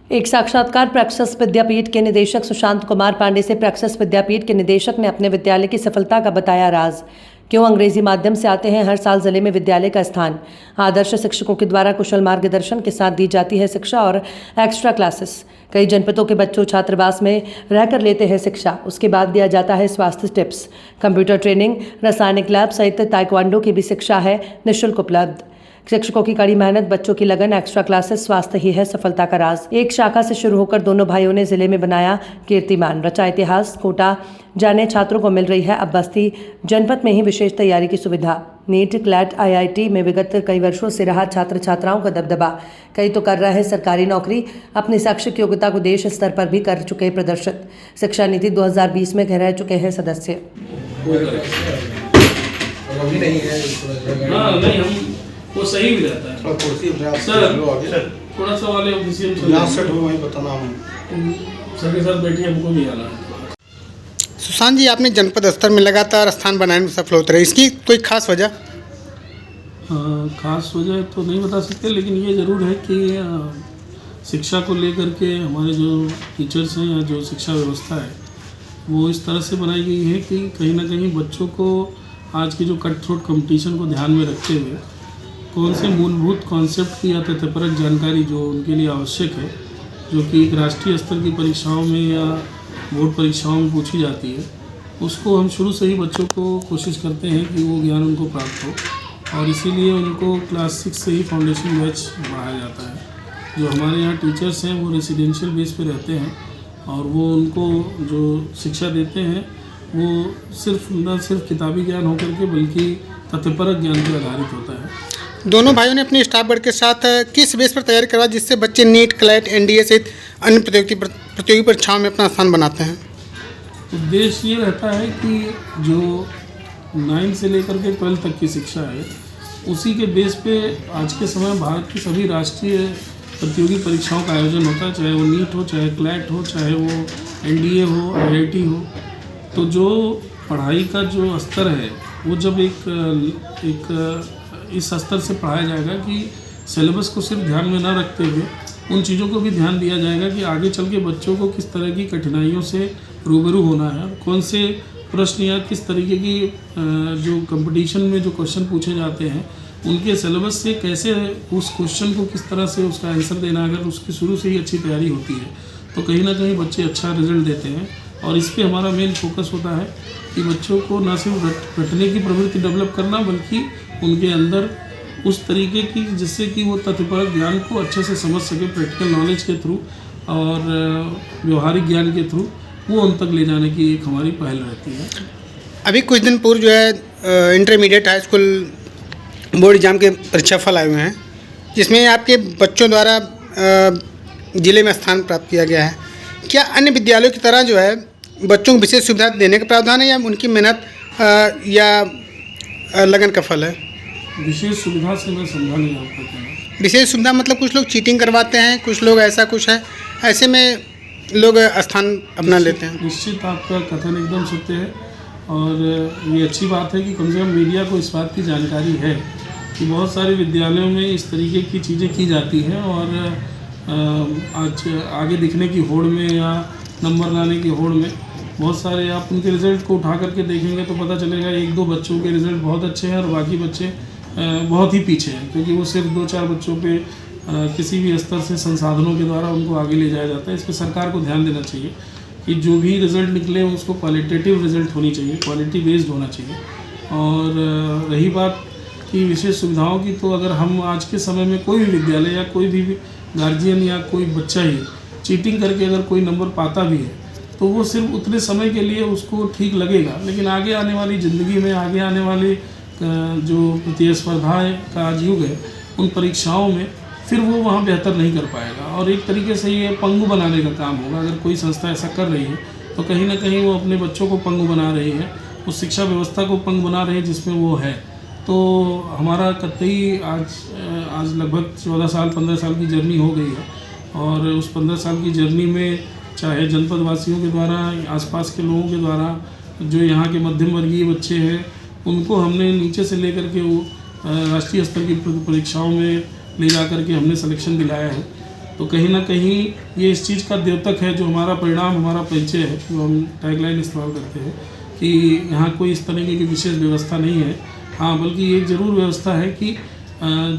एक साक्षात्कार प्रैक्सिस विद्यापीठ के निदेशक सुशांत कुमार पांडे से प्रैक्सिस विद्यापीठ के निदेशक ने अपने विद्यालय की सफलता का बताया राज। क्यों अंग्रेजी माध्यम से आते हैं हर साल जिले में विद्यालय का स्थान। आदर्श शिक्षकों के द्वारा कुशल मार्गदर्शन के साथ दी जाती है शिक्षा और एक्स्ट्रा क्लासेस। कई जनपदों के बच्चों छात्रावास में रहकर लेते हैं शिक्षा। उसके बाद दिया जाता है स्वास्थ्य टिप्स, कंप्यूटर ट्रेनिंग, रासायनिक लैब सहित ताइक्वांडो की भी शिक्षा है निःशुल्क उपलब्ध। शिक्षकों की कड़ी मेहनत, बच्चों की लगन, एक्स्ट्रा क्लासेस, स्वास्थ्य ही है सफलता का राज। एक शाखा से शुरू होकर दोनों भाइयों ने जिले में बनाया कीर्तिमान, रचा इतिहास। कोटा जाने छात्रों को मिल रही है अब बस्ती जनपद में ही विशेष तैयारी की सुविधा। नीट, क्लैट, IIT में विगत कई वर्षों से रहा छात्र छात्राओं का दबदबा। कई तो कर रहे हैं सरकारी नौकरी, अपनी शैक्षिक योग्यता को देश स्तर पर भी कर चुके प्रदर्शित। शिक्षा नीति 2020 में रह चुके हैं सदस्य। वो सही भी रहता है। सर थोड़ा सा वाले ऑफिशियल बताना सर के साथ बैठिए, हमको भी आना है। सुशांत जी, आपने जनपद स्तर में लगातार स्थान बनाने में सफल होते रहे, इसकी कोई खास वजह? खास वजह तो नहीं बता सकते, लेकिन ये ज़रूर है कि शिक्षा को लेकर के हमारे जो टीचर्स हैं या जो शिक्षा व्यवस्था है वो इस तरह से बनाई गई है कि कहीं ना कहीं बच्चों को आज की जो कट थ्रोट कंपटीशन को ध्यान में रखते हुए कौन से मूलभूत कॉन्सेप्ट की या तथ्यपरक जानकारी जो उनके लिए आवश्यक है, जो कि एक राष्ट्रीय स्तर की परीक्षाओं में या बोर्ड परीक्षाओं में पूछी जाती है, उसको हम शुरू से ही बच्चों को कोशिश करते हैं कि वो ज्ञान उनको प्राप्त हो। और इसीलिए उनको क्लास 6 से ही फाउंडेशन बैच पढ़ाया जाता है। जो हमारे यहाँ टीचर्स हैं वो रेसिडेंशियल बेस पे रहते हैं और वो उनको जो शिक्षा देते हैं वो न सिर्फ किताबी ज्ञान होकर के बल्कि तथ्यपरक ज्ञान पर आधारित होता है। दोनों भाइयों ने अपने स्टाफ वर्ग के साथ किस बेस पर तैयारी करवाई जिससे बच्चे नीट, क्लैट, NDA सहित अन्य प्रतियोगी परीक्षाओं में अपना स्थान बनाते हैं? उद्देश्य ये रहता है कि जो 9 से लेकर के 12 तक की शिक्षा है उसी के बेस पे आज के समय भारत की सभी राष्ट्रीय प्रतियोगी परीक्षाओं का आयोजन होता है, चाहे वो नीट हो, चाहे क्लैट हो, चाहे वो NDA हो, IIT हो। तो जो पढ़ाई का जो स्तर है वो जब एक इस स्तर से पढ़ाया जाएगा कि सिलेबस को सिर्फ ध्यान में ना रखते हुए उन चीज़ों को भी ध्यान दिया जाएगा कि आगे चल के बच्चों को किस तरह की कठिनाइयों से रूबरू होना है, कौन से प्रश्न या किस तरीके की जो कंपटीशन में जो क्वेश्चन पूछे जाते हैं उनके सिलेबस से कैसे उस क्वेश्चन को किस तरह से उसका आंसर देना। अगर उसकी शुरू से ही अच्छी तैयारी होती है तो कहीं ना कहीं बच्चे अच्छा रिजल्ट देते हैं। और इस पर हमारा मेन फोकस होता है कि बच्चों को न सिर्फ रटने की प्रवृत्ति डेवलप करना बल्कि उनके अंदर उस तरीके की जिससे कि वो तथ्यपरक ज्ञान को अच्छे से समझ सके, प्रैक्टिकल नॉलेज के थ्रू और व्यवहारिक ज्ञान के थ्रू वो उन तक ले जाने की एक हमारी पहल रहती है। अभी कुछ दिन पूर्व जो है intermediate high school board exam के परीक्षा फल आए हुए हैं जिसमें आपके बच्चों द्वारा जिले में स्थान प्राप्त किया गया है। क्या अन्य विद्यालयों की तरह जो है बच्चों को विशेष सुविधा देने का प्रावधान है या उनकी मेहनत या लगन का फल है? विशेष सुविधा से मैं समझा नहीं आपको कहना। विशेष सुविधा मतलब कुछ लोग चीटिंग करवाते हैं, कुछ लोग ऐसा कुछ है, ऐसे में लोग स्थान अपना लेते हैं। निश्चित आपका कथन एकदम सत्य है और ये अच्छी बात है कि कम से कम मीडिया को इस बात की जानकारी है कि बहुत सारे विद्यालयों में इस तरीके की चीज़ें की जाती हैं और आज आगे दिखने की होड़ में या नंबर लाने की होड़ में बहुत सारे आप उनके रिज़ल्ट को उठा करके देखेंगे तो पता चलेगा 1-2 बच्चों के रिज़ल्ट बहुत अच्छे हैं और बाकी बच्चे बहुत ही पीछे हैं, क्योंकि वो सिर्फ 2-4 बच्चों पे किसी भी स्तर से संसाधनों के द्वारा उनको आगे ले जाया जाता है। इस पर सरकार को ध्यान देना चाहिए कि जो भी रिज़ल्ट निकले उसको क्वालिटेटिव रिज़ल्ट होनी चाहिए, क्वालिटी बेस्ड होना चाहिए। और रही बात की विशेष सुविधाओं की, तो अगर हम आज के समय में कोई भी विद्यालय या कोई भी गार्जियन या कोई बच्चा ही चीटिंग करके अगर कोई नंबर पाता भी है तो वो सिर्फ उतने समय के लिए उसको ठीक लगेगा, लेकिन आगे आने वाली ज़िंदगी में, आगे आने वाली जो प्रतिस्पर्धाएँ का आज युग है उन परीक्षाओं में फिर वो वहाँ बेहतर नहीं कर पाएगा। और एक तरीके से ये पंगु बनाने का काम होगा। अगर कोई संस्था ऐसा कर रही है तो कहीं ना कहीं वो अपने बच्चों को पंगु बना रही है, उस शिक्षा व्यवस्था को पंगु बना रही है जिसमें वो है। तो हमारा कतई आज लगभग 14 साल 15 साल की जर्नी हो गई है और उस 15 साल की जर्नी में चाहे जनपद वासियों के द्वारा, आसपास के लोगों के द्वारा, जो यहाँ के मध्यम वर्गीय बच्चे हैं उनको हमने नीचे से लेकर के वो राष्ट्रीय स्तर की परीक्षाओं में ले जा कर के हमने सिलेक्शन दिलाया है। तो कहीं ना कहीं ये इस चीज़ का द्योतक है, जो हमारा परिणाम, हमारा परिचय है, जो हम टैगलाइन इस्तेमाल करते हैं कि यहाँ कोई इस तरीके की विशेष व्यवस्था नहीं है। हाँ, बल्कि एक ज़रूर व्यवस्था है कि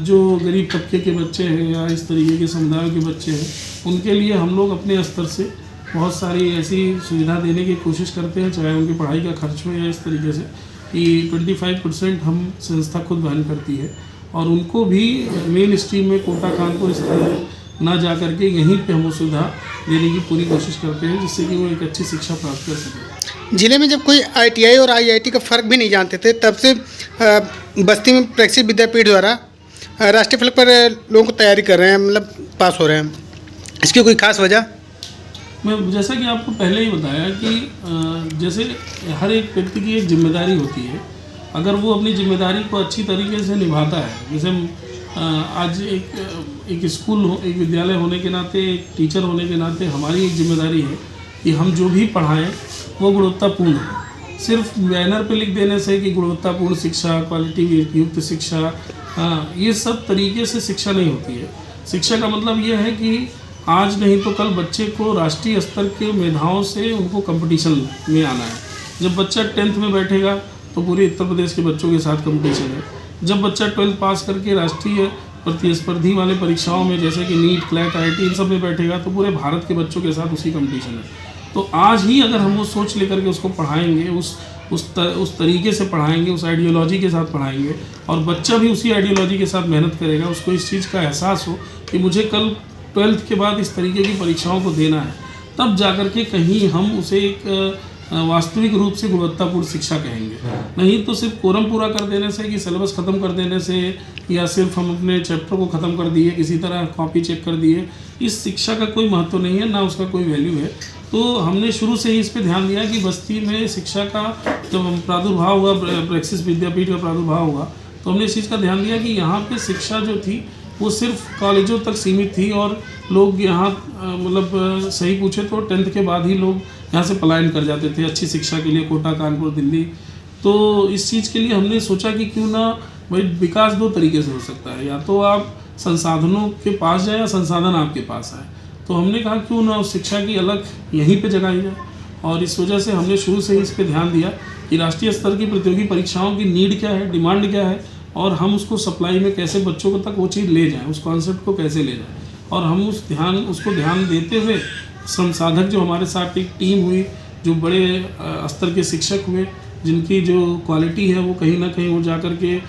जो गरीब तबके के बच्चे हैं या इस तरीके के समुदायों के बच्चे हैं, उनके लिए हम लोग अपने स्तर से बहुत सारी ऐसी सुविधा देने की कोशिश करते हैं, चाहे उनकी पढ़ाई का खर्च हो या इस तरीके से कि 25% हम संस्था खुद वहन करती है, और उनको भी मेन स्ट्रीम में कोटा कानपुर इस तरह ना जा करके यहीं पे हम वो सुविधा देने की पूरी कोशिश करते हैं, जिससे कि वो एक अच्छी शिक्षा प्राप्त कर सकें। जिले में जब कोई ITI और IIT का फ़र्क भी नहीं जानते थे, तब से बस्ती में प्रैक्टिस विद्यापीठ द्वारा राष्ट्रीय फलक पर लोगों को तैयारी कर रहे हैं, मतलब पास हो रहे हैं। इसकी कोई खास वजह? मैं जैसा कि आपको पहले ही बताया कि जैसे हर एक व्यक्ति की एक जिम्मेदारी होती है, अगर वो अपनी जिम्मेदारी को अच्छी तरीके से निभाता है, जैसे आज एक स्कूल हो, एक विद्यालय होने के नाते, एक टीचर होने के नाते हमारी एक जिम्मेदारी है कि हम जो भी पढ़ाएं वो गुणवत्तापूर्ण हो। सिर्फ बैनर पे लिख देने से कि गुणवत्तापूर्ण शिक्षा, क्वालिटी युक्त शिक्षा, ये सब तरीके से शिक्षा नहीं होती है। शिक्षा का मतलब ये है कि आज नहीं तो कल बच्चे को राष्ट्रीय स्तर के मेधाओं से उनको कंपटीशन में आना है। जब बच्चा 10th में बैठेगा तो पूरे उत्तर प्रदेश के बच्चों के साथ कंपटीशन है। जब बच्चा 12th पास करके राष्ट्रीय प्रतिस्पर्धी वाले परीक्षाओं में, जैसे कि नीट, क्लैट, IIT, इन सब में बैठेगा तो पूरे भारत के बच्चों के साथ उसी कंपटीशन है। तो आज ही अगर हम वो सोच लेकर के उसको पढ़ाएंगे, उस तरीके से पढ़ाएंगे, उस आइडियोलॉजी के साथ पढ़ाएंगे, और बच्चा भी उसी आइडियोलॉजी के साथ मेहनत करेगा, उसको इस चीज़ का एहसास हो कि मुझे कल 12th के बाद इस तरीके की परीक्षाओं को देना है, तब जाकर के कहीं हम उसे एक वास्तविक रूप से गुणवत्तापूर्ण शिक्षा कहेंगे। नहीं तो सिर्फ कोरम पूरा कर देने से, कि सिलेबस ख़त्म कर देने से, या सिर्फ हम अपने चैप्टर को ख़त्म कर दिए, किसी तरह कॉपी चेक कर दिए, इस शिक्षा का कोई महत्व नहीं है, ना उसका कोई वैल्यू है। तो हमने शुरू से ही इस पे ध्यान दिया कि बस्ती में शिक्षा का जब प्रादुर्भाव हुआ, प्रैक्टिस विद्यापीठ का प्रादुर्भाव हुआ, तो हमने इस चीज़ का ध्यान दिया कि यहाँ पे शिक्षा जो थी वो सिर्फ कॉलेजों तक सीमित थी, और लोग यहाँ मतलब सही पूछे तो 10th के बाद ही लोग यहाँ से पलायन कर जाते थे अच्छी शिक्षा के लिए, कोटा, कानपुर, दिल्ली। तो इस चीज़ के लिए हमने सोचा कि क्यों ना भाई विकास दो तरीके से हो सकता है, या तो आप संसाधनों के पास जाए या संसाधन आपके पास आए। तो हमने कहा क्यों ना उस शिक्षा की अलग यहीं पे जगाई जाए, और इस वजह से हमने शुरू से ही इस पे ध्यान दिया कि राष्ट्रीय स्तर की प्रतियोगी परीक्षाओं की नीड क्या है, डिमांड क्या है, और हम उसको सप्लाई में कैसे बच्चों को तक वो चीज़ ले जाएं, उस कॉन्सेप्ट को कैसे ले जाएं। और हम उसको ध्यान देते हुए संसाधक जो हमारे साथ एक टीम हुई, जो बड़े स्तर के शिक्षक हुए, जिनकी जो क्वालिटी है वो कहीं ना कहीं वो जा कर के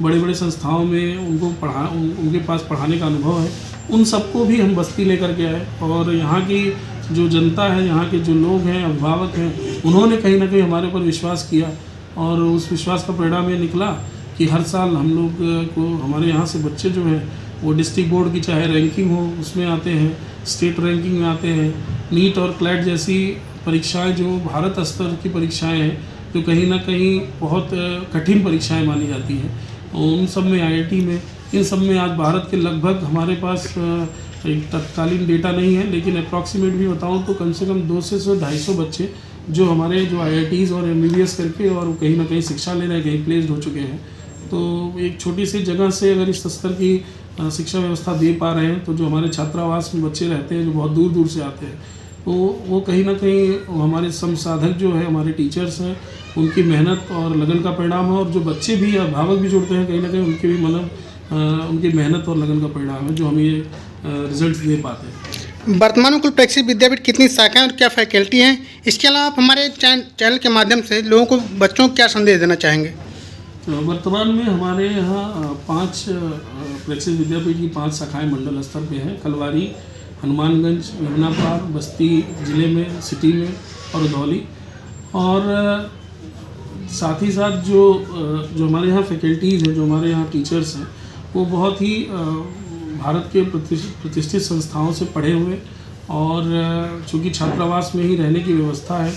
बड़े बड़े संस्थाओं में उनको उनके पास पढ़ाने का अनुभव है, उन सबको भी हम बस्ती लेकर के आए। और यहाँ की जो जनता है, यहाँ के जो लोग हैं, अभिभावक हैं, उन्होंने कहीं ना कहीं हमारे ऊपर विश्वास किया, और उस विश्वास का परिणाम ये निकला कि हर साल हम लोग को हमारे यहाँ से बच्चे जो हैं वो डिस्ट्रिक्ट बोर्ड की चाहे रैंकिंग हो उसमें आते हैं, स्टेट रैंकिंग में आते हैं। नीट और क्लैट जैसी परीक्षाएं जो भारत स्तर की परीक्षाएं हैं, जो कहीं ना कहीं बहुत कठिन परीक्षाएं मानी जाती हैं, उन सब में, IIT में, इन सब में आज भारत के लगभग, हमारे पास एक तत्कालीन डेटा नहीं है, लेकिन अप्रॉक्सीमेट भी बताऊँ तो कम से कम 200 से 250 बच्चे जो हमारे जो IITs और MBBS करके और वो कहीं ना कहीं शिक्षा ले रहे हैं, कहीं प्लेस्ड हो चुके हैं। तो एक छोटी सी जगह से अगर इस स्तर की शिक्षा व्यवस्था दे पा रहे हैं, तो जो हमारे छात्रावास में बच्चे रहते हैं, जो बहुत दूर दूर से आते हैं, तो वो कहीं ना कहीं हमारे संसाधक जो है, हमारे टीचर्स हैं, उनकी मेहनत और लगन का परिणाम है। और जो बच्चे भी, अभिभावक भी जुड़ते हैं, कहीं ना कहीं उनके भी उनकी मेहनत और लगन का परिणाम है, जो हम ये रिजल्ट दे पाते हैं। वर्तमान में कुल प्रैक्टिस विद्यापीठ कितनी शाखाएं और क्या फैकल्टी हैं? इसके अलावा आप हमारे चैनल के माध्यम से लोगों को, बच्चों को क्या संदेश देना चाहेंगे? वर्तमान में हमारे यहाँ 5 प्रैक्टिस विद्यापीठ की 5 शाखाएं मंडल स्तर पे हैं। कलवारी, हनुमानगंज, यमुनापार, बस्ती जिले में, सिटी में और उधौली। और साथ ही साथ जो हमारे यहाँ फैकल्टीज़ हैं, जो हमारे यहाँ टीचर्स हैं, वो बहुत ही भारत के प्रतिष्ठित संस्थाओं से पढ़े हुए, और चूँकि छात्रावास में ही रहने की व्यवस्था है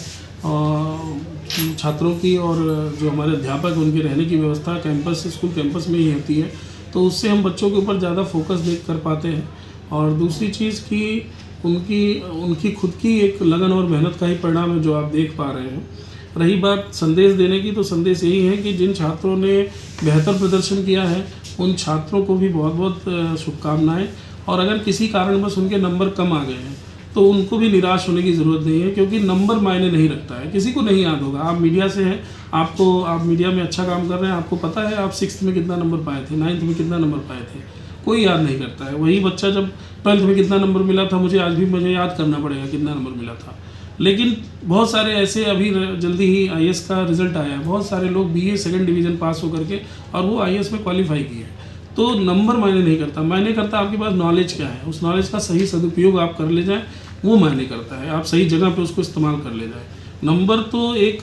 छात्रों की, और जो हमारे अध्यापक उनके रहने की व्यवस्था कैंपस, स्कूल कैंपस में ही होती है, तो उससे हम बच्चों के ऊपर ज़्यादा फोकस कर पाते हैं। और दूसरी चीज़ कि उनकी खुद की एक लगन और मेहनत का ही परिणाम है जो आप देख पा रहे हैं। रही बात संदेश देने की, तो संदेश यही है कि जिन छात्रों ने बेहतर प्रदर्शन किया है उन छात्रों को भी बहुत बहुत शुभकामनाएं। और अगर किसी कारणवश उनके नंबर कम आ गए हैं तो उनको भी निराश होने की ज़रूरत नहीं है, क्योंकि नंबर मायने नहीं रखता है। किसी को नहीं याद होगा, आप मीडिया से हैं, आप मीडिया में अच्छा काम कर रहे हैं, आपको पता है आप 6th में कितना नंबर पाए थे, 9th में कितना नंबर पाए थे, कोई याद नहीं करता है। वही बच्चा जब 12th में कितना नंबर मिला था, मुझे याद करना पड़ेगा कितना नंबर मिला था। लेकिन बहुत सारे ऐसे, अभी जल्दी ही IAS का रिजल्ट आया है, बहुत सारे लोग BA 2nd डिवीज़न पास होकर के और वो IAS में क्वालिफाई किए हैं। तो नंबर मायने नहीं करता, मायने करता आपके पास नॉलेज क्या है, उस नॉलेज का सही सदुपयोग आप कर ले जाएं, वो मायने करता है, आप सही जगह पे उसको इस्तेमाल कर ले जाएं। नंबर तो एक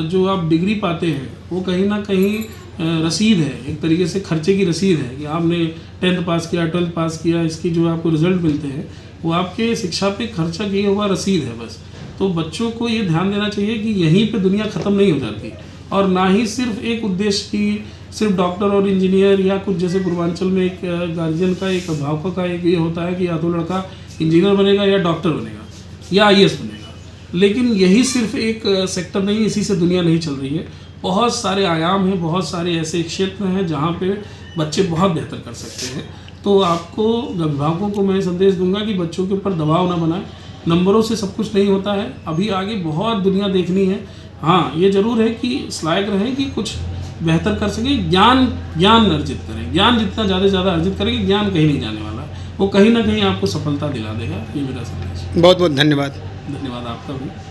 जो आप डिग्री पाते हैं वो कहीं ना कहीं रसीद है, एक तरीके से खर्चे की रसीद है कि आपने 10th पास किया, 12th पास किया, इसकी जो आपको रिजल्ट मिलते हैं वो आपके शिक्षा पे खर्चा किया हुआ रसीद है बस। तो बच्चों को ये ध्यान देना चाहिए कि यहीं पे दुनिया ख़त्म नहीं हो जाती, और ना ही सिर्फ एक उद्देश्य की सिर्फ डॉक्टर और इंजीनियर, या कुछ जैसे पूर्वांचल में एक गार्जियन का, एक अभिभावक का एक ये होता है कि या तो लड़का इंजीनियर बनेगा या डॉक्टर बनेगा या IAS बनेगा। लेकिन यही सिर्फ एक सेक्टर नहीं, इसी से दुनिया नहीं चल रही है। बहुत सारे आयाम हैं, बहुत सारे ऐसे क्षेत्र हैं जहाँ पे बच्चे बहुत बेहतर कर सकते हैं। तो आपको, अभिभावकों को मैं संदेश दूंगा कि बच्चों के ऊपर दबाव ना बनाएं। नंबरों से सब कुछ नहीं होता है, अभी आगे बहुत दुनिया देखनी है। हाँ, ये ज़रूर है कि लायक रहें कि कुछ बेहतर कर सकें, ज्ञान अर्जित करें। ज्ञान जितना ज़्यादा से ज़्यादा अर्जित करेंगे, ज्ञान कहीं नहीं जाने वाला, वो कहीं ना कहीं आपको सफलता दिला देगा। ये मेरा संदेश। बहुत बहुत धन्यवाद। धन्यवाद आपका भी।